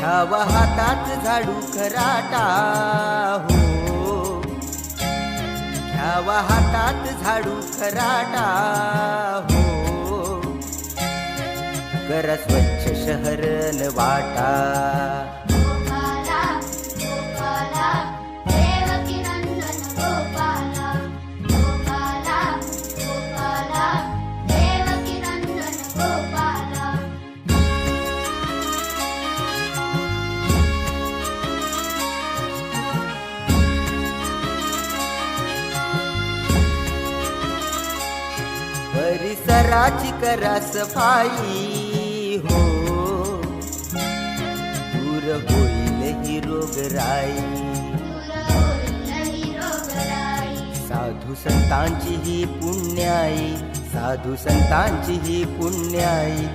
घ्यावा हातात झाडू खराटा हो, घ्यावा हातात झाडू खराटा हो, करा स्वच्छ शहर न वाटा. गोपाला गोपाला देवकी नंदन गोपाला, गोपाला गोपाला देवकी नंदन गोपाला. परिसराची करा सफाई हो, दूर होईल ही रोगराई. दूर होईल ही रोगराई. साधू संतांची ही पुण्याई, साधू संतांची ही पुण्याई.